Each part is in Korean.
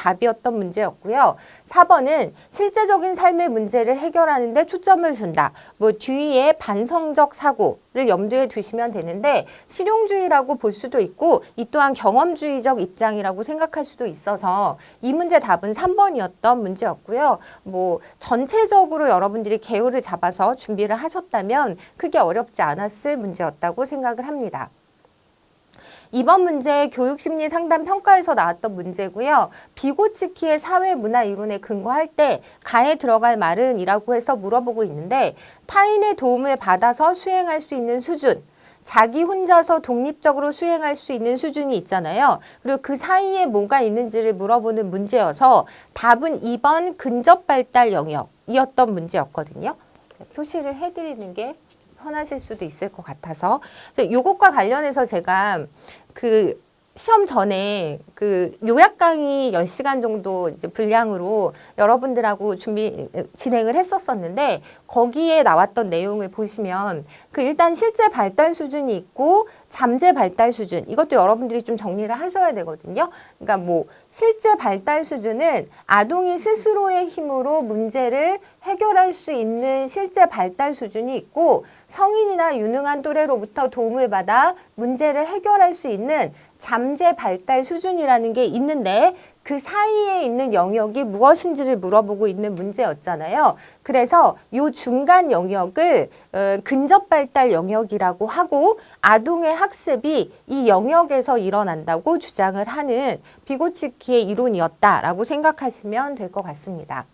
답이었던 문제였고요. 4번은 실제적인 삶의 문제를 해결하는 데 초점을 둔다. 뭐 뒤에 반성적 사고를 염두에 두시면 되는데 실용주의라고 볼 수도 있고 이 또한 경험주의적 입장이라고 생각할 수도 있어서 이 문제 답은 3번이었던 문제였고요. 뭐 전체적으로 여러분들이 개요를 잡아서 준비를 하셨다면 크게 어렵지 않았을 문제였다고 생각을 합니다. 이번 문제 교육심리 상담 평가에서 나왔던 문제고요. 비고치키의 사회문화 이론에 근거할 때 가에 들어갈 말은 이라고 해서 물어보고 있는데 타인의 도움을 받아서 수행할 수 있는 수준, 자기 혼자서 독립적으로 수행할 수 있는 수준이 있잖아요. 그리고 그 사이에 뭐가 있는지를 물어보는 문제여서 답은 2번 근접발달 영역이었던 문제였거든요. 표시를 해드리는 게 편하실 수도 있을 것 같아서 요것과 관련해서 제가 그 시험 전에 그 요약 강의 10시간 정도 이제 분량으로 여러분들하고 진행을 했었었는데 거기에 나왔던 내용을 보시면 그 일단 실제 발달 수준이 있고 잠재 발달 수준 이것도 여러분들이 좀 정리를 하셔야 되거든요. 그러니까 뭐 실제 발달 수준은 아동이 스스로의 힘으로 문제를 해결할 수 있는 실제 발달 수준이 있고 성인이나 유능한 또래로부터 도움을 받아 문제를 해결할 수 있는 잠재 발달 수준이라는 게 있는데 그 사이에 있는 영역이 무엇인지를 물어보고 있는 문제였잖아요. 그래서 이 중간 영역을 근접 발달 영역이라고 하고 아동의 학습이 이 영역에서 일어난다고 주장을 하는 비고치키의 이론이었다라고 생각하시면 될 것 같습니다.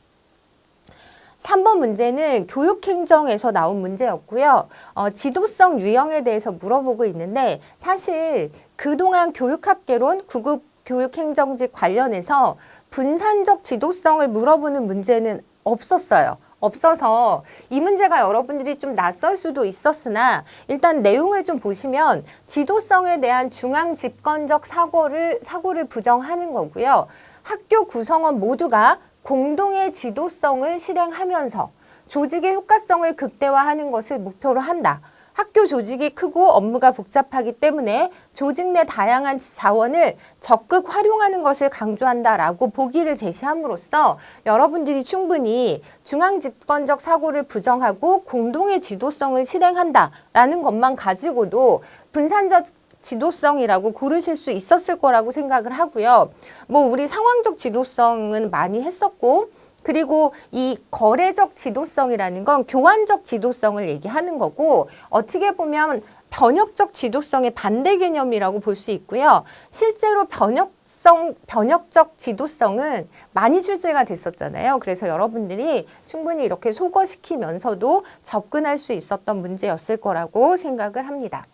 3번 문제는 교육행정에서 나온 문제였고요. 지도성 유형에 대해서 물어보고 있는데 사실 그동안 교육학개론, 구급 교육행정직 관련해서 분산적 지도성을 물어보는 문제는 없었어요. 없어서 이 문제가 여러분들이 좀 낯설 수도 있었으나 일단 내용을 좀 보시면 지도성에 대한 중앙 집권적 사고를 부정하는 거고요. 학교 구성원 모두가 공동의 지도성을 실행하면서 조직의 효과성을 극대화하는 것을 목표로 한다. 학교 조직이 크고 업무가 복잡하기 때문에 조직 내 다양한 자원을 적극 활용하는 것을 강조한다라고 보기를 제시함으로써 여러분들이 충분히 중앙집권적 사고를 부정하고 공동의 지도성을 실행한다라는 것만 가지고도 분산적 지도성이라고 고르실 수 있었을 거라고 생각을 하고요. 뭐 우리 상황적 지도성은 많이 했었고 그리고 이 거래적 지도성이라는 건 교환적 지도성을 얘기하는 거고 어떻게 보면 변혁적 지도성의 반대 개념이라고 볼 수 있고요. 실제로 변혁적 지도성은 많이 출제가 됐었잖아요. 그래서 여러분들이 충분히 이렇게 소거시키면서도 접근할 수 있었던 문제였을 거라고 생각을 합니다.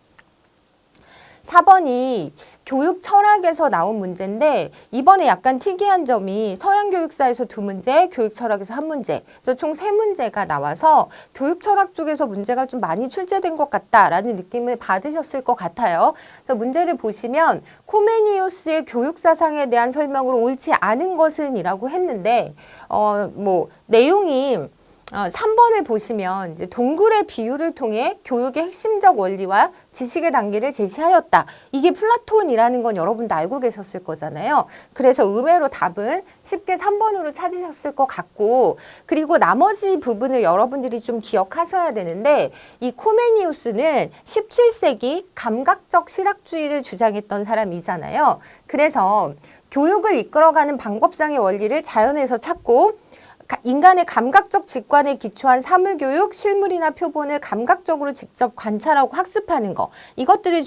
4번이 교육 철학에서 나온 문제인데 이번에 약간 특이한 점이 서양 교육사에서 2문제, 교육 철학에서 1문제, 그래서 총 3문제가 나와서 교육 철학 쪽에서 문제가 좀 많이 출제된 것 같다라는 느낌을 받으셨을 것 같아요. 그래서 문제를 보시면 코메니우스의 교육 사상에 대한 설명으로 옳지 않은 것은 이라고 했는데 뭐 내용이 3번을 보시면 이제 동굴의 비유를 통해 교육의 핵심적 원리와 지식의 단계를 제시하였다. 이게 플라톤이라는 건 여러분도 알고 계셨을 거잖아요. 그래서 의외로 답은 쉽게 3번으로 찾으셨을 것 같고 그리고 나머지 부분을 여러분들이 좀 기억하셔야 되는데 이 코메니우스는 17세기 감각적 실학주의를 주장했던 사람이잖아요. 그래서 교육을 이끌어가는 방법상의 원리를 자연에서 찾고 인간의 감각적 직관에 기초한 사물교육, 실물이나 표본을 감각적으로 직접 관찰하고 학습하는 거 이것들을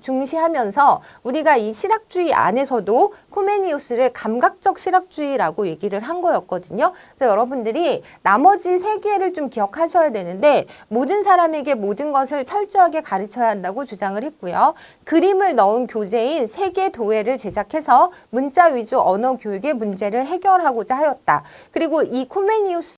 중시하면서 우리가 이 실학주의 안에서도 코메니우스를 감각적 실학주의라고 얘기를 한 거였거든요. 그래서 여러분들이 나머지 3개를 좀 기억하셔야 되는데 모든 사람에게 모든 것을 철저하게 가르쳐야 한다고 주장을 했고요. 그림을 넣은 교재인 세계 도회를 제작해서 문자 위주 언어 교육의 문제를 해결하고자 하였다. 그리고 이 코메니우스